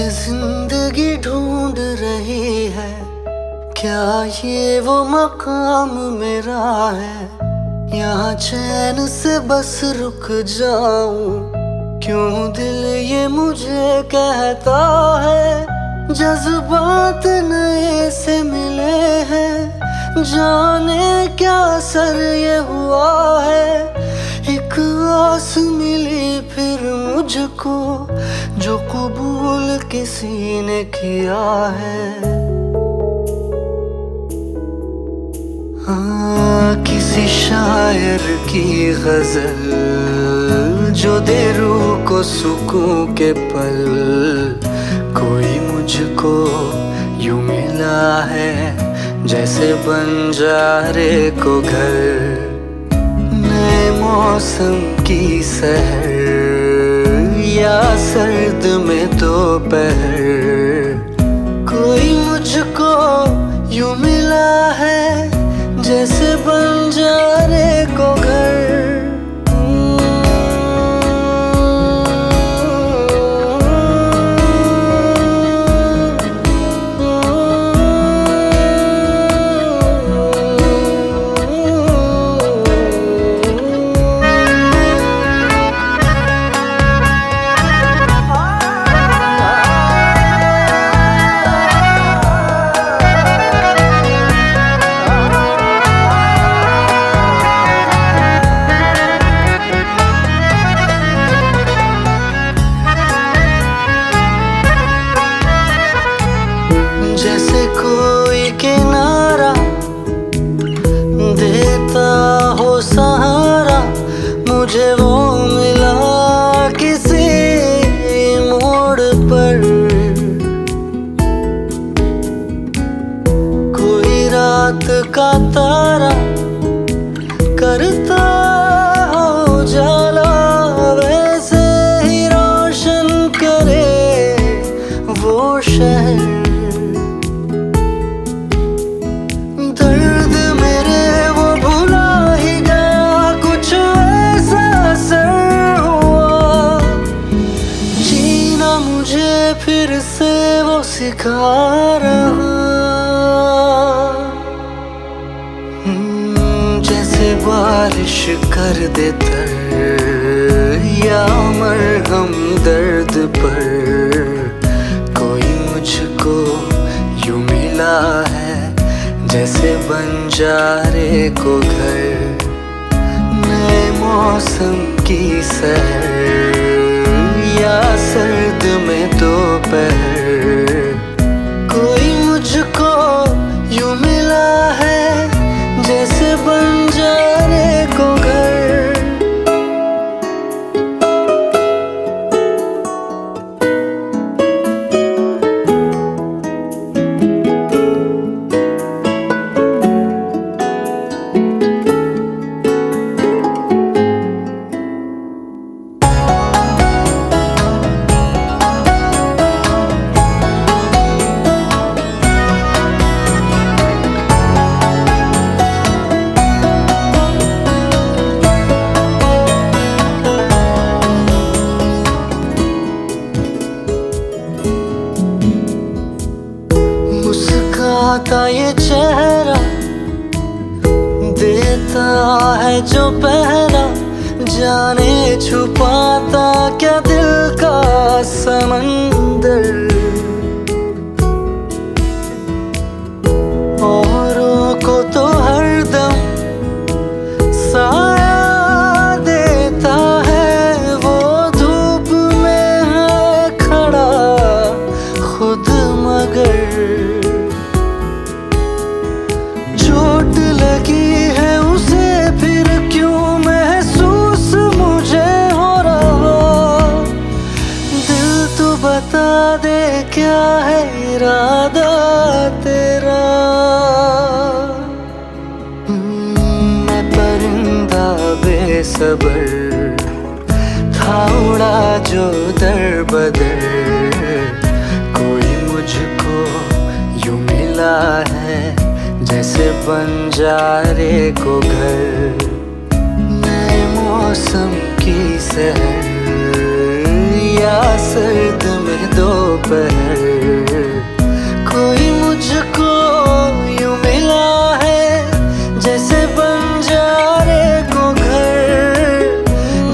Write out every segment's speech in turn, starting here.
जिंदगी ढूंढ रही है, क्या ये वो मकाम मेरा है? यहाँ चैन से बस रुक जाऊं, क्यों दिल ये मुझे कहता है। जज्बात नए से मिले हैं, जाने क्या असर ये हुआ है। एक आस मिली फिर मुझको, जो कबूल किसी ने किया है। किसी शायर की गजल जो दे रूह को सुकून के पल, कोई मुझको यूं मिला है जैसे बंजारे को घर। नए मौसम की सहर या सर्द में दोपहर, कोई मुझको यूं मिला है जैसे बंजारे को घर। जैसे कोई किनारा देता हो सहारा, मुझे वो मिला किसी मोड़ पर। कोई रात का तारा करता हो जाला, वैसे ही रोशन करे वो शहर। दर्द मेरे वो भुला ही गया, कुछ ऐसा असर हुआ। जीना मुझे फिर से वो सिखा रहा। जैसे बारिश कर दे तर या मरहम दर्द पर, कोई मुझको यूं मिला है जैसे बंजारे को घर। नए मौसम की सहर या सर्द में दोपहर, कोई मुझको यूं मिला है जैसे बंजारे को घर। मुस्काता ये चेहरा देता है जो पहरा, जाने छुपाता क्या दिल का समंदर। औरों को तो हरदम साया देता है, वो धूप में है खड़ा खुद मगर। चोट लगी है उसे फिर क्यों महसूस मुझे हो रहा। दिल तो बता दे क्या है इरादा तेरा। मैं परिंदा बेसबर था उड़ा जो दर बदर, कोई मुझको यूं मिला है जैसे बंजारे को घर। नए मौसम की सहर या सर्द में दोपहर, कोई मुझको यूं मिला है जैसे बंजारे को घर,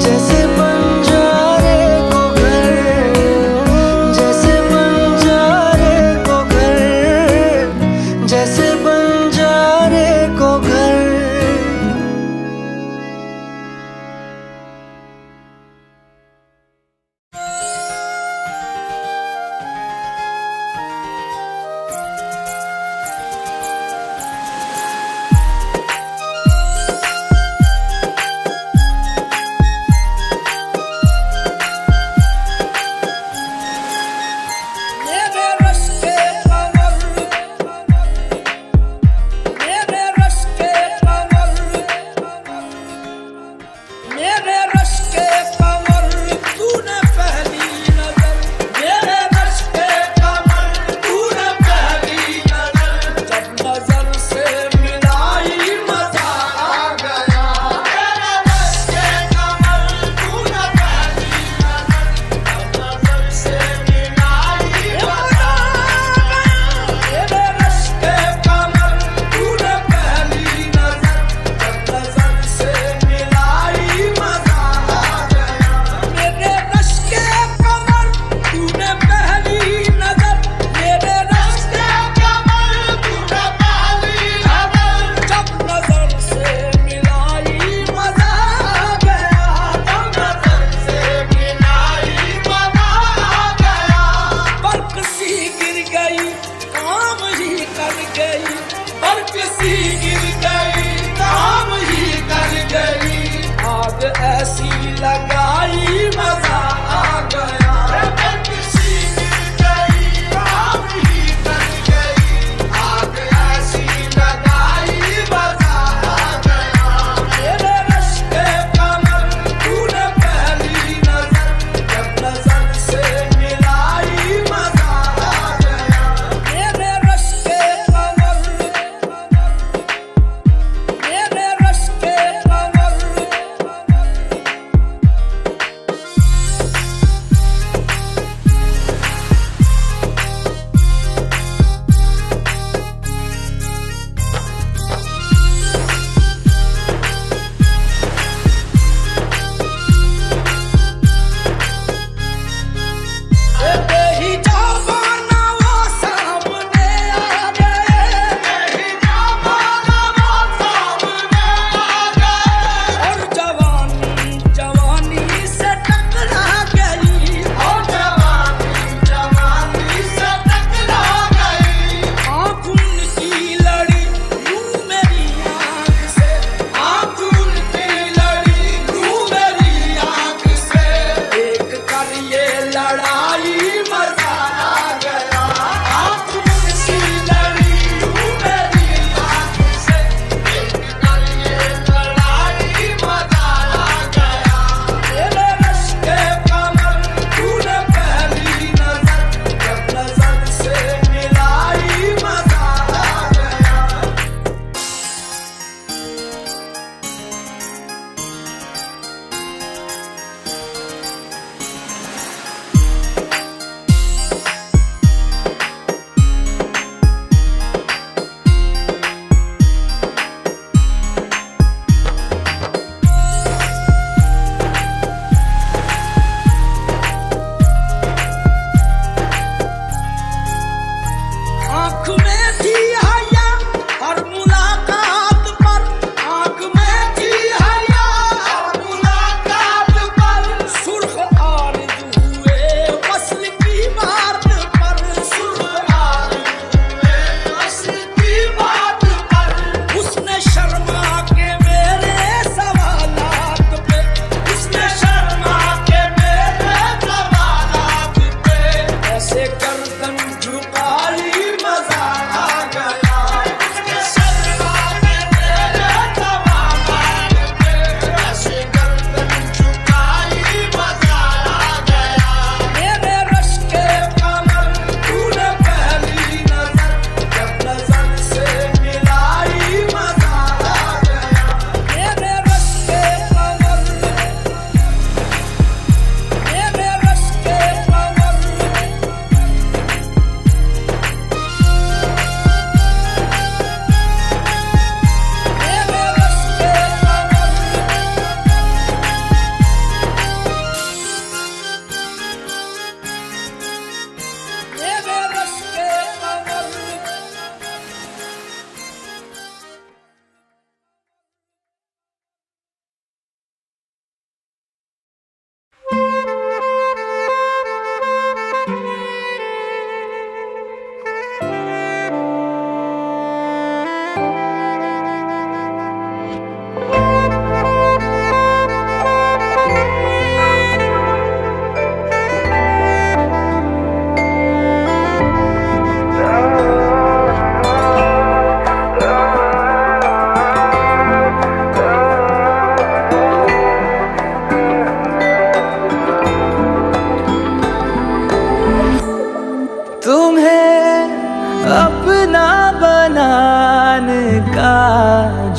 जैसे बंजारे को घर, जैसे बंजारे को घर, जैसे बंजारे को घर।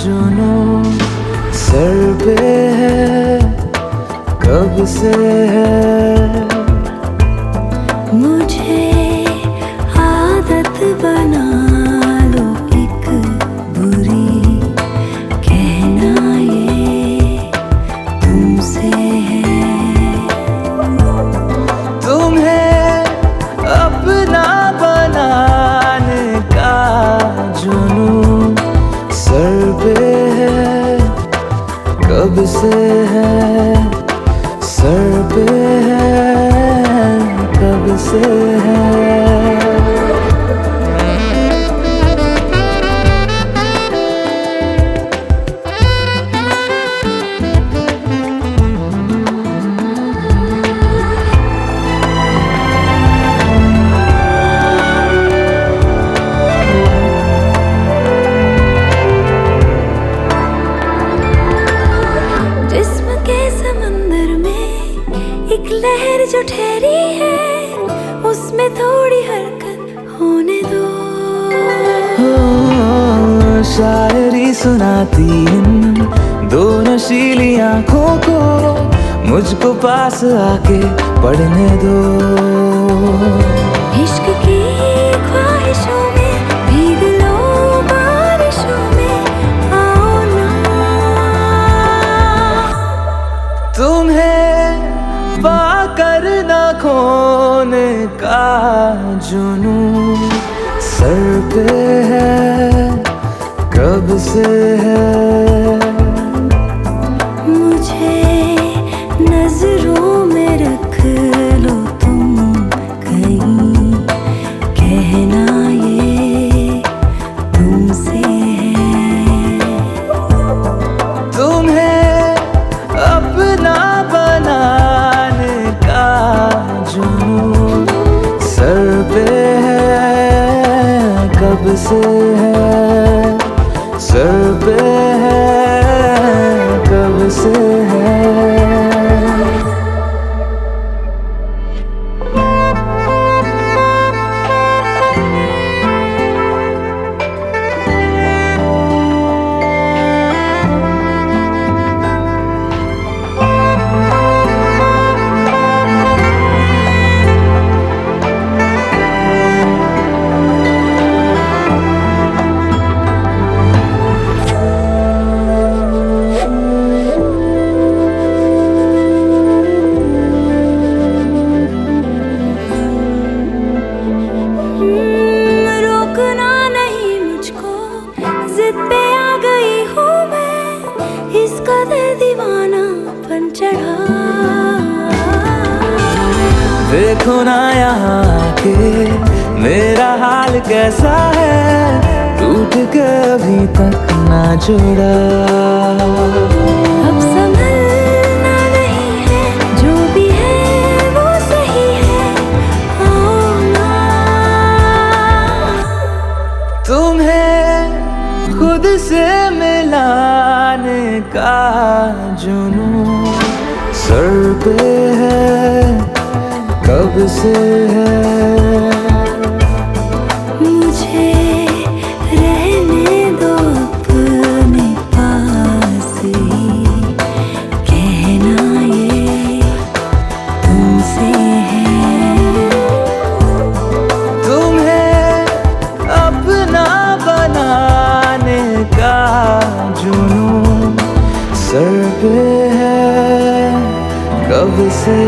जुनून सर पे है, कब से है। मुझे आदत बना लो एक बुरी, कहना ये तुमसे है। तुम्हें अपना बनाने का जुनून सर पे है, कब से है। सर पे है, कब से है। जिस्म के समंदर में एक लहर जो ठहरी है, उसमें थोड़ी हरकत होने दो। शायरी सुनाती इन दो नशीली आंखों को, मुझको पास आके पढ़ने दो। इश्क की ख्वाहिशों में भीग लो बारिशों में, आओ ना। तुम्हें पाकर न खोने का जुनून सर पे है, कब से है। मुझे नजरों में रख लो तुम कहीं, कहना ये तुमसे है। तुम्हें अपना बनाने का जुनून सर पे है, कब से है। सर पे है, कब से है। रोकना नहीं मुझको, जिद पे आ गई हूँ मैं, इस कदर दीवानापन चढ़ा। देखो ना यहाँ आके मेरा हाल कैसा है, टूट के अभी तक ना जुड़ा। अब संभलना नहीं है, जो भी है वो सही है, आओ ना। तुम्हें खुद से मिलाने का जुनून सर पे है, कब से है। मुझे रहने दो अपने पास ही, कहना ये तुमसे है। तुम्हें अपना बनाने का जुनून सर पे है, कब से